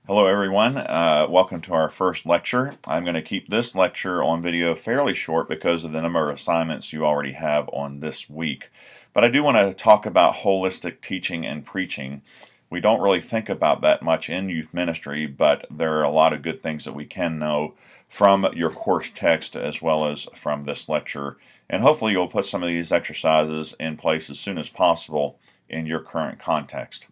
Hello everyone, welcome to our first lecture. I'm going to keep this lecture on video fairly short because of the number of assignments you already have on this week. But I do want to talk about holistic teaching and preaching. We don't really think about that much in youth ministry, but there are a lot of good things that we can know from your course text as well as from this lecture. And hopefully you'll put some of these exercises in place as soon as possible in your current context.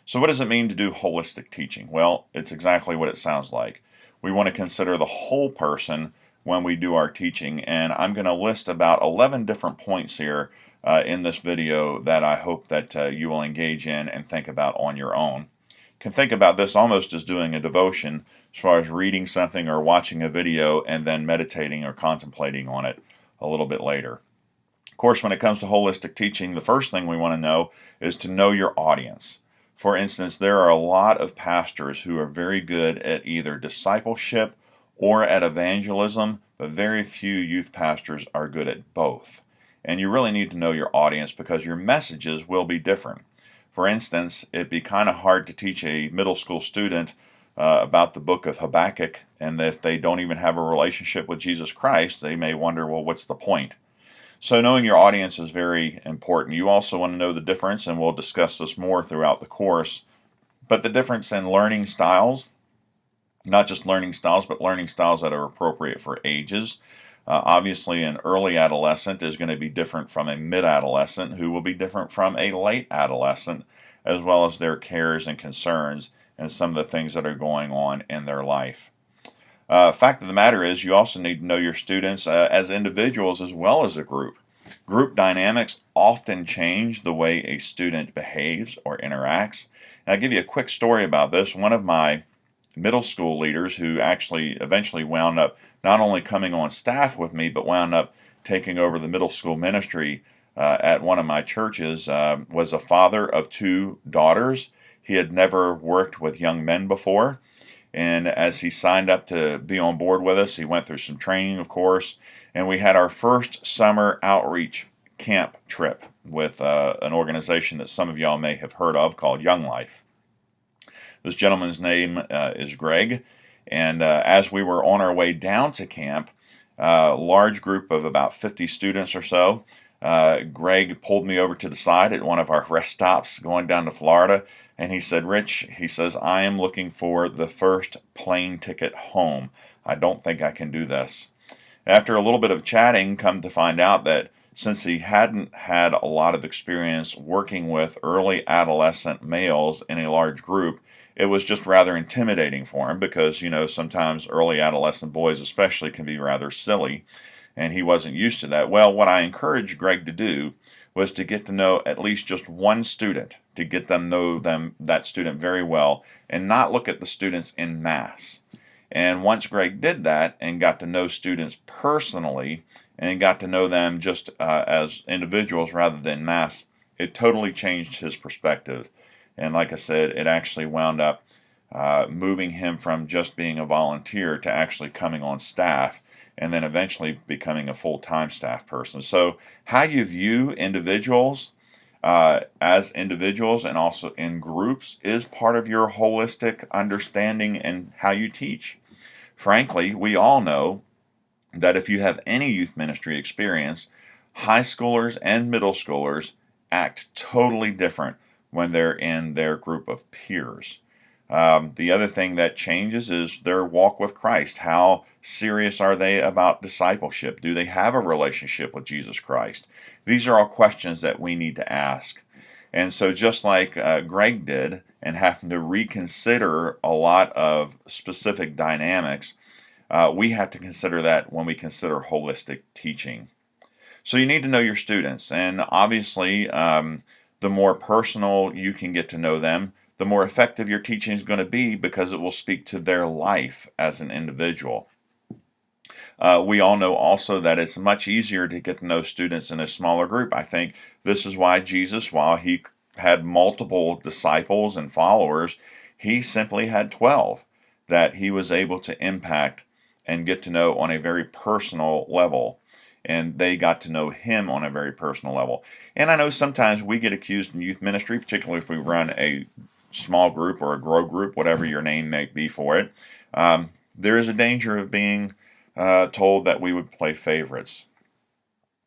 So what does it mean to do holistic teaching? Well, it's exactly what it sounds like. We want to consider the whole person when we do our teaching, and I'm going to list about 11 different points here in this video that I hope that you will engage in and think about on your own. You can think about this almost as doing a devotion as far as reading something or watching a video and then meditating or contemplating on it a little bit later. Of course, when it comes to holistic teaching, the first thing we want to know is to know your audience. For instance, there are a lot of pastors who are very good at either discipleship or at evangelism, but very few youth pastors are good at both. And you really need to know your audience because your messages will be different. For instance, it'd be kind of hard to teach a middle school student about the book of Habakkuk, and if they don't even have a relationship with Jesus Christ, they may wonder, well, what's the point? So knowing your audience is very important. You also want to know the difference, and we'll discuss this more throughout the course, but the difference in learning styles, not just learning styles, but learning styles that are appropriate for ages. Obviously, an early adolescent is going to be different from a mid-adolescent, who will be different from a late adolescent, as well as their cares and concerns and some of the things that are going on in their life. Fact of the matter is, you also need to know your students as individuals as well as a group. Group dynamics often change the way a student behaves or interacts. And I'll give you a quick story about this. One of my middle school leaders, who actually eventually wound up not only coming on staff with me, but wound up taking over the middle school ministry at one of my churches, was a father of two daughters. He had never worked with young men before. And as he signed up to be on board with us, he went through some training, of course, and we had our first summer outreach camp trip with an organization that some of y'all may have heard of called Young Life. This gentleman's name is Greg, and as we were on our way down to camp, a large group of about 50 students or so, Greg pulled me over to the side at one of our rest stops going down to Florida. And he said, Rich, he says, I am looking for the first plane ticket home. I don't think I can do this. After a little bit of chatting, come to find out that since he hadn't had a lot of experience working with early adolescent males in a large group, it was just rather intimidating for him because, you know, sometimes early adolescent boys especially can be rather silly, and he wasn't used to that. Well, what I encouraged Greg to do was to get to know at least just one student, to get them know that student very well, and not look at the students in mass. And once Greg did that and got to know students personally and got to know them just as individuals rather than mass, it totally changed his perspective. And like I said, it actually wound up moving him from just being a volunteer to actually coming on staff, and then eventually becoming a full-time staff person. So how you view individuals as individuals and also in groups is part of your holistic understanding and how you teach. Frankly, we all know that if you have any youth ministry experience, high schoolers and middle schoolers act totally different when they're in their group of peers. The other thing that changes is their walk with Christ. How serious are they about discipleship? Do they have a relationship with Jesus Christ? These are all questions that we need to ask. And so just like Greg did, and having to reconsider a lot of specific dynamics, we have to consider that when we consider holistic teaching. So you need to know your students, and obviously the more personal you can get to know them, the more effective your teaching is going to be because it will speak to their life as an individual. We all know also that it's much easier to get to know students in a smaller group. I think this is why Jesus, while he had multiple disciples and followers, he simply had 12 that he was able to impact and get to know on a very personal level. And they got to know him on a very personal level. And I know sometimes we get accused in youth ministry, particularly if we run a small group or a grow group, whatever your name may be for it, there is a danger of being told that we would play favorites.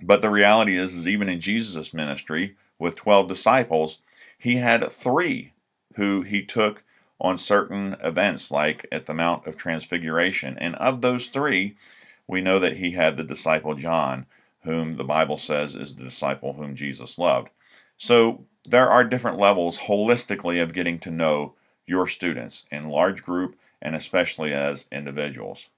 But the reality is even in Jesus' ministry with 12 disciples, he had 3 who he took on certain events, like at the Mount of Transfiguration. And of those 3, we know that he had the disciple John, whom the Bible says is the disciple whom Jesus loved. So there are different levels holistically of getting to know your students in large group and especially as individuals.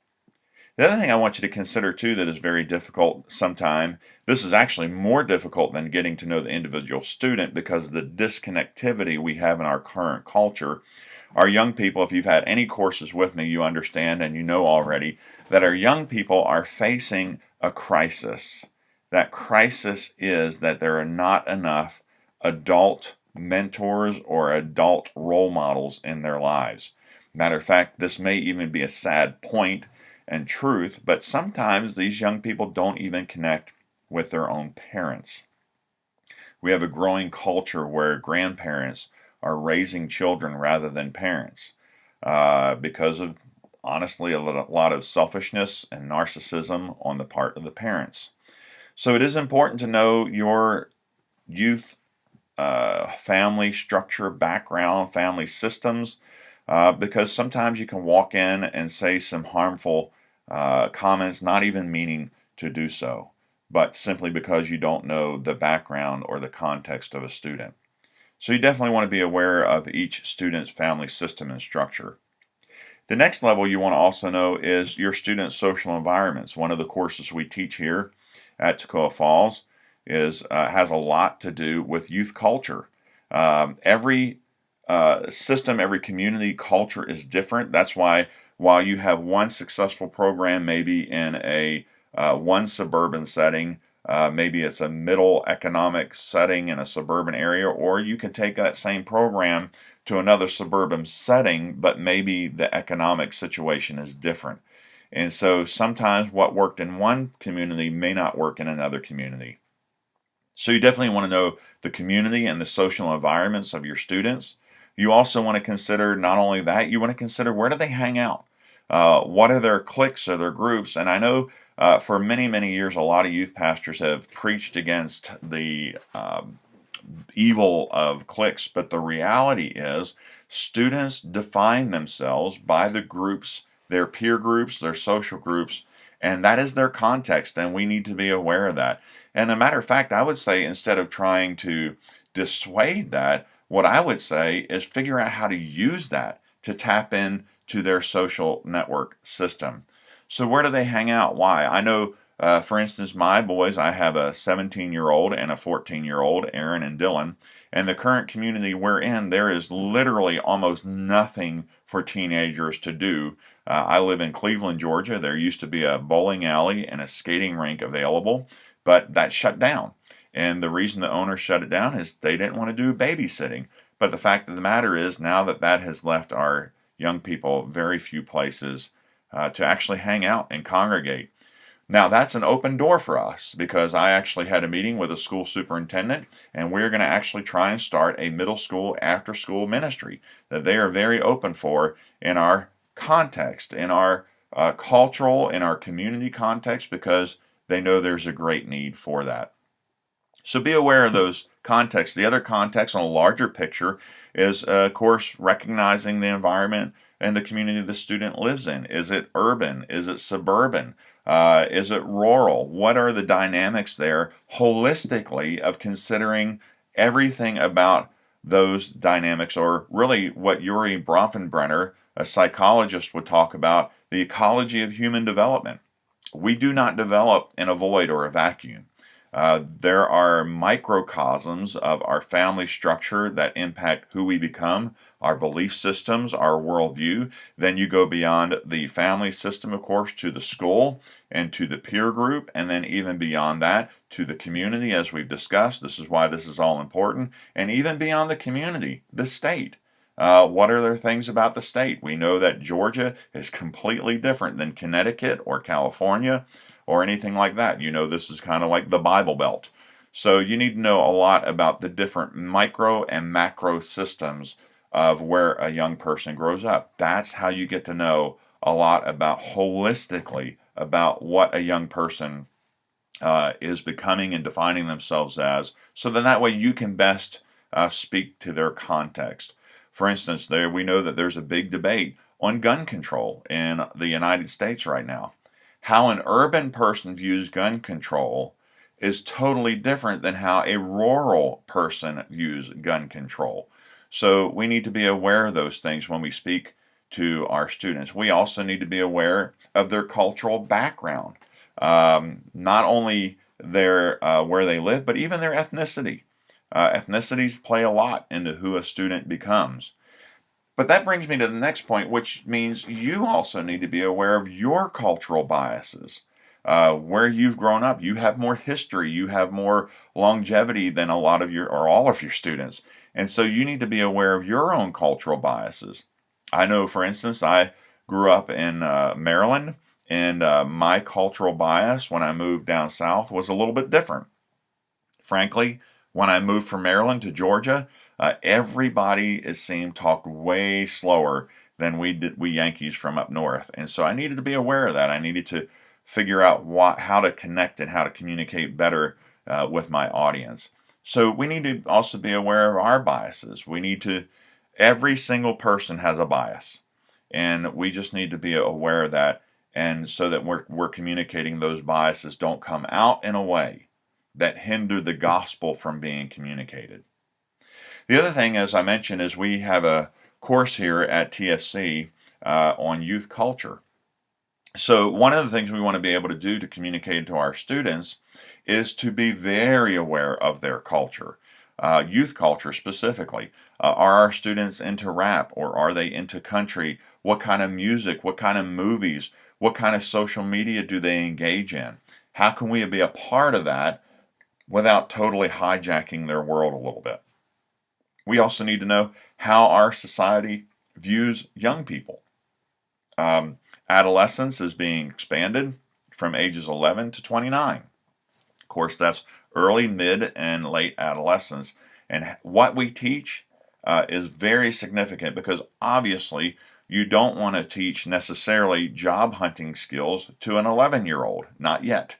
The other thing I want you to consider too that is very difficult sometimes, this is actually more difficult than getting to know the individual student because of the disconnectivity we have in our current culture. Our young people, if you've had any courses with me, you understand and you know already that our young people are facing a crisis. That crisis is that there are not enough adult mentors or adult role models in their lives. Matter of fact, this may even be a sad point and truth, but sometimes these young people don't even connect with their own parents. We have a growing culture where grandparents are raising children rather than parents because of, honestly, a lot of selfishness and narcissism on the part of the parents. So it is important to know your youth family structure, background, family systems, because sometimes you can walk in and say some harmful comments, not even meaning to do so, but simply because you don't know the background or the context of a student. So you definitely want to be aware of each student's family system and structure. The next level you want to also know is your student's social environments. One of the courses we teach here at Toccoa Falls has a lot to do with youth culture. Every system, every community culture is different. That's why while you have one successful program maybe in a one suburban setting, maybe it's a middle economic setting in a suburban area, or you can take that same program to another suburban setting, but maybe the economic situation is different. And so sometimes what worked in one community may not work in another community. So you definitely want to know the community and the social environments of your students. You also want to consider not only that, you want to consider where do they hang out? What are their cliques or their groups? And I know for many, many years, a lot of youth pastors have preached against the evil of cliques, but the reality is students define themselves by the groups, their peer groups, their social groups, and that is their context, and we need to be aware of that. And a matter of fact, I would say instead of trying to dissuade that, what I would say is figure out how to use that to tap into their social network system. So where do they hang out? Why? I know, for instance, my boys, I have a 17-year-old and a 14-year-old, Aaron and Dylan, and the current community we're in, there is literally almost nothing for teenagers to do. I live in Cleveland, Georgia. There used to be a bowling alley and a skating rink available, but that shut down. And the reason the owners shut it down is they didn't want to do babysitting. But the fact of the matter is now that that has left our young people very few places to actually hang out and congregate. Now that's an open door for us because I actually had a meeting with a school superintendent and we're going to actually try and start a middle school after school ministry that they are very open for in our context, in our cultural, in our community context, because they know there's a great need for that. So be aware of those contexts. The other context on a larger picture is, of course, recognizing the environment and the community the student lives in. Is it urban? Is it suburban? Is it rural? What are the dynamics there holistically of considering everything about those dynamics, or really what Uri Bronfenbrenner, a psychologist, would talk about, the ecology of human development. We do not develop in a void or a vacuum. There are microcosms of our family structure that impact who we become, our belief systems, our worldview. Then you go beyond the family system, of course, to the school and to the peer group, and then even beyond that to the community, as we've discussed. This is why this is all important. And even beyond the community, the state. What are there things about the state? We know that Georgia is completely different than Connecticut or California or anything like that. You know, this is kind of like the Bible Belt. So you need to know a lot about the different micro and macro systems of where a young person grows up. That's how you get to know a lot about holistically about what a young person is becoming and defining themselves as, so then that way you can best speak to their context. For instance, we know that there's a big debate on gun control in the United States right now. How an urban person views gun control is totally different than how a rural person views gun control. So we need to be aware of those things when we speak to our students. We also need to be aware of their cultural background, not only their where they live, but even their ethnicity. Ethnicities play a lot into who a student becomes. But that brings me to the next point, which means you also need to be aware of your cultural biases. Where you've grown up, you have more history, you have more longevity than a lot of your or all of your students. And so you need to be aware of your own cultural biases. I know, for instance, I grew up in Maryland, and my cultural bias when I moved down south was a little bit different. Frankly, when I moved from Maryland to Georgia, everybody, it seemed, talked way slower than we Yankees from up north. And so I needed to be aware of that. I needed to figure out how to connect and how to communicate better with my audience. So we need to also be aware of our biases. Every single person has a bias, and we just need to be aware of that, and so that we're communicating those biases don't come out in a way that hinder the gospel from being communicated. The other thing, as I mentioned, is we have a course here at TFC on youth culture. So one of the things we want to be able to do to communicate to our students is to be very aware of their culture, youth culture specifically. Are our students into rap, or are they into country? What kind of music? What kind of movies? What kind of social media do they engage in? How can we be a part of that without totally hijacking their world a little bit? We also need to know how our society views young people. Adolescence is being expanded from ages 11 to 29. Of course, that's early, mid, and late adolescence. And what we teach is very significant, because obviously you don't want to teach necessarily job hunting skills to an 11-year-old, not yet.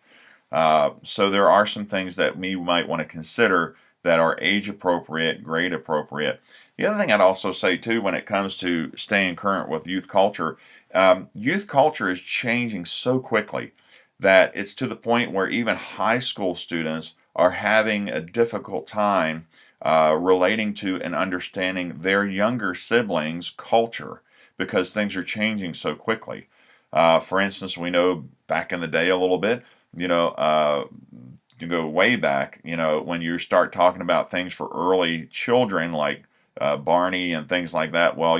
So there are some things that we might want to consider that are age appropriate, grade appropriate. The other thing I'd also say too, when it comes to staying current with youth culture is changing so quickly that it's to the point where even high school students are having a difficult time relating to and understanding their younger siblings' culture, because things are changing so quickly. For instance, we know back in the day a little bit, to go way back, when you start talking about things for early children like Barney and things like that, well,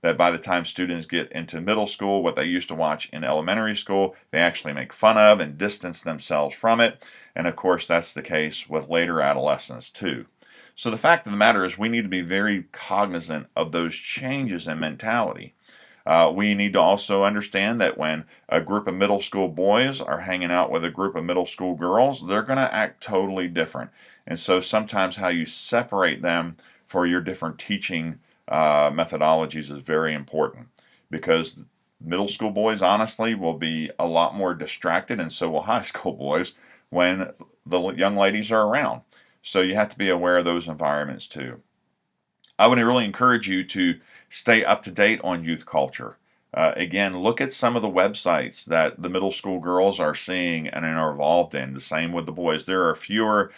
that by the time students get into middle school, what they used to watch in elementary school, they actually make fun of and distance themselves from it. And of course, that's the case with later adolescence too. So the fact of the matter is we need to be very cognizant of those changes in mentality. We need to also understand that when a group of middle school boys are hanging out with a group of middle school girls, they're going to act totally different. And so sometimes how you separate them for your different teaching methodologies is very important, because middle school boys honestly will be a lot more distracted, and so will high school boys when the young ladies are around. So you have to be aware of those environments too. I would really encourage you to stay up to date on youth culture. Again, look at some of the websites that the middle school girls are seeing and are involved in. The same with the boys. There are fewer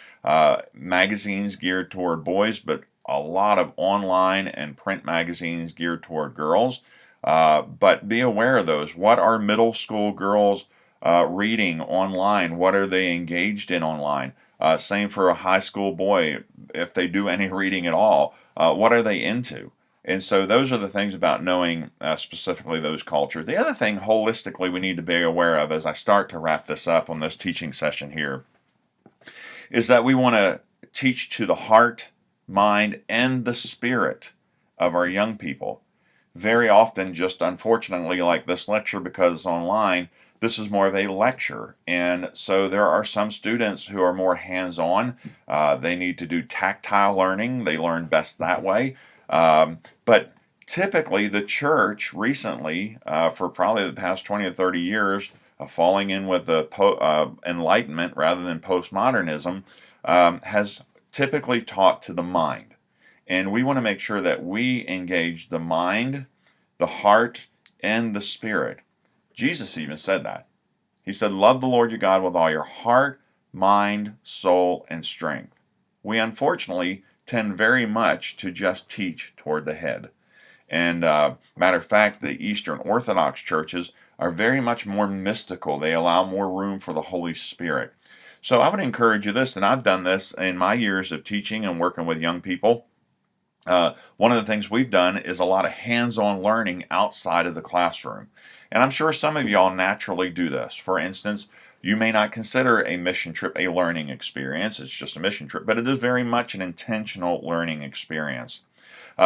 magazines geared toward boys, but a lot of online and print magazines geared toward girls. But be aware of those. What are middle school girls reading online? What are they engaged in online? Same for a high school boy. If they do any reading at all, what are they into? And so those are the things about knowing specifically those cultures. The other thing holistically we need to be aware of as I start to wrap this up on this teaching session here is that we want to teach to the heart, mind, and the spirit of our young people. Very often, just unfortunately, like this lecture, because it's online, this is more of a lecture. And so there are some students who are more hands-on. They need to do tactile learning. They learn best that way. But typically, the church recently, for probably the past 20 or 30 years, falling in with the Enlightenment rather than postmodernism, has typically taught to the mind. And we want to make sure that we engage the mind, the heart, and the spirit. Jesus even said that. He said, love the Lord your God with all your heart, mind, soul, and strength. We unfortunately tend very much to just teach toward the head. And matter of fact, the Eastern Orthodox churches are very much more mystical. They allow more room for the Holy Spirit. So I would encourage you this, and I've done this in my years of teaching and working with young people. One of the things we've done is a lot of hands-on learning outside of the classroom. And I'm sure some of y'all naturally do this. For instance, you may not consider a mission trip a learning experience. It's just a mission trip, but it is very much an intentional learning experience.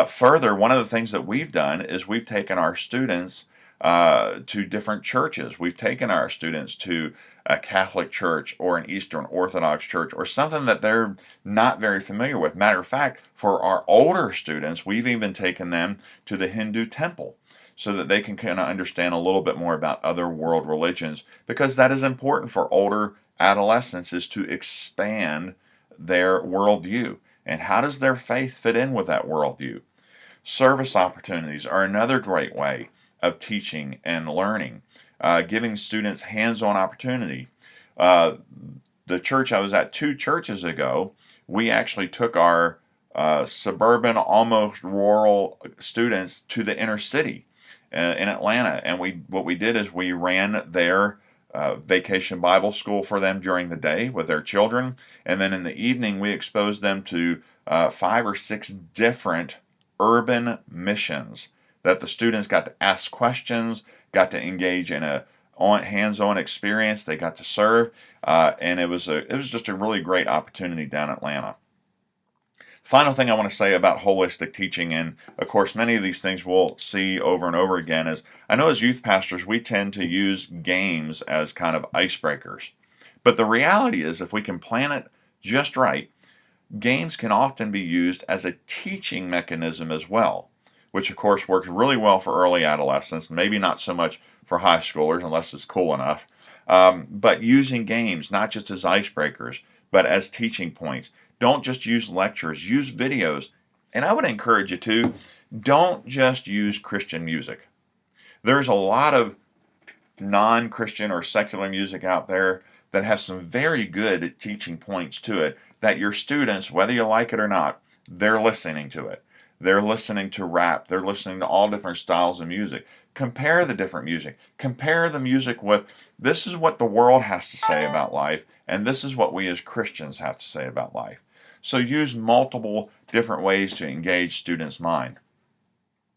Further, one of the things that we've done is we've taken our students to different churches. We've taken our students to a Catholic church or an Eastern Orthodox church or something that they're not very familiar with. Matter of fact, for our older students, we've even taken them to the Hindu temple so that they can kind of understand a little bit more about other world religions, because that is important for older adolescents, is to expand their worldview. And how does their faith fit in with that worldview? Service opportunities are another great way of teaching and learning, giving students hands-on opportunity. The church I was at 2 churches ago, we actually took our suburban, almost rural students to the inner city in Atlanta, and what we did is we ran their vacation Bible school for them during the day with their children, and then in the evening we exposed them to 5 or 6 different urban missions that the students got to ask questions, got to engage in a hands-on experience. They got to serve, and it was just a really great opportunity down in Atlanta. Final thing I want to say about holistic teaching, and of course many of these things we'll see over and over again, is I know as youth pastors we tend to use games as kind of icebreakers. But the reality is, if we can plan it just right, games can often be used as a teaching mechanism as well, which of course works really well for early adolescents, maybe not so much for high schoolers unless it's cool enough. But using games not just as icebreakers, but as teaching points. Don't just use lectures, use videos. And I would encourage you to, don't just use Christian music. There's a lot of non-Christian or secular music out there that has some very good teaching points to it that your students, whether you like it or not, they're listening to it. They're listening to rap. They're listening to all different styles of music. Compare the different music. Compare the music with, this is what the world has to say about life, and this is what we as Christians have to say about life. So use multiple different ways to engage students' mind.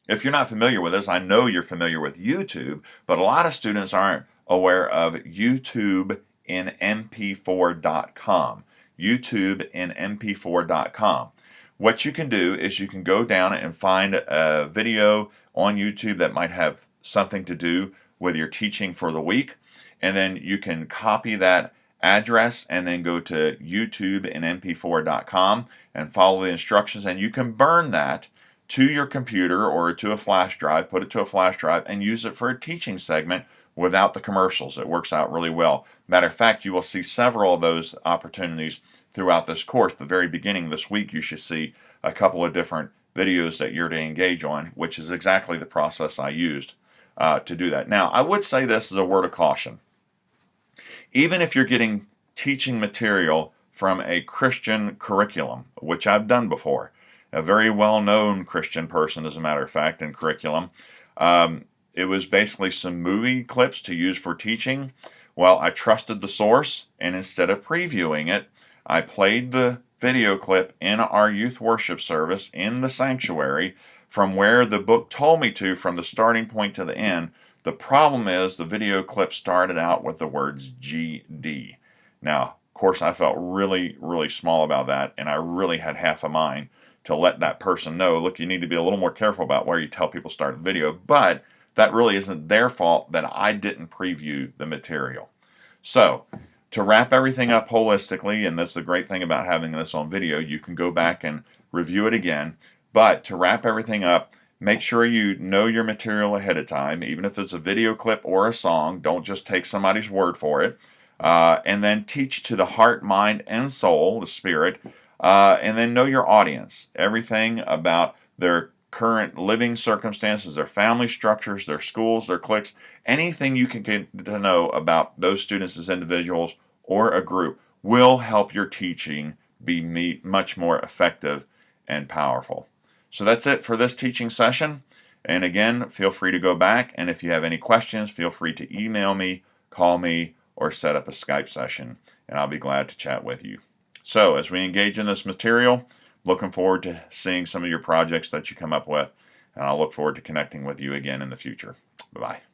If you're not familiar with this, I know you're familiar with YouTube, but a lot of students aren't aware of YouTube in mp4.com. YouTube in mp4.com. What you can do is you can go down and find a video on YouTube that might have something to do with your teaching for the week, and then you can copy that address and then go to YouTube in mp4.com and follow the instructions, and you can burn that to your computer or to a flash drive, put it to a flash drive, and use it for a teaching segment without the commercials. It works out really well. Matter of fact, you will see several of those opportunities throughout this course. The very beginning this week, you should see a couple of different videos that you're to engage on, which is exactly the process I used to do that. Now, I would say this as a word of caution. Even if you're getting teaching material from a Christian curriculum, which I've done before, a very well-known Christian person, as a matter of fact, in curriculum, it was basically some movie clips to use for teaching. Well, I trusted the source, and instead of previewing it, I played the video clip in our youth worship service in the sanctuary from where the book told me to, from the starting point to the end. The problem is the video clip started out with the words GD. Now, of course, I felt really, really small about that, and I really had half a mind to let that person know, look, you need to be a little more careful about where you tell people to start the video, but that really isn't their fault that I didn't preview the material. So, to wrap everything up holistically, and that's the great thing about having this on video, you can go back and review it again. But to wrap everything up, make sure you know your material ahead of time, even if it's a video clip or a song. Don't just take somebody's word for it. And then teach to the heart, mind, and soul, the spirit. And then know your audience, everything about their current living circumstances, their family structures, their schools, their cliques, anything you can get to know about those students as individuals or a group will help your teaching be much more effective and powerful. So that's it for this teaching session. And again, feel free to go back, and if you have any questions, feel free to email me, call me, or set up a Skype session, and I'll be glad to chat with you. So as we engage in this material, looking forward to seeing some of your projects that you come up with, and I'll look forward to connecting with you again in the future. Bye-bye.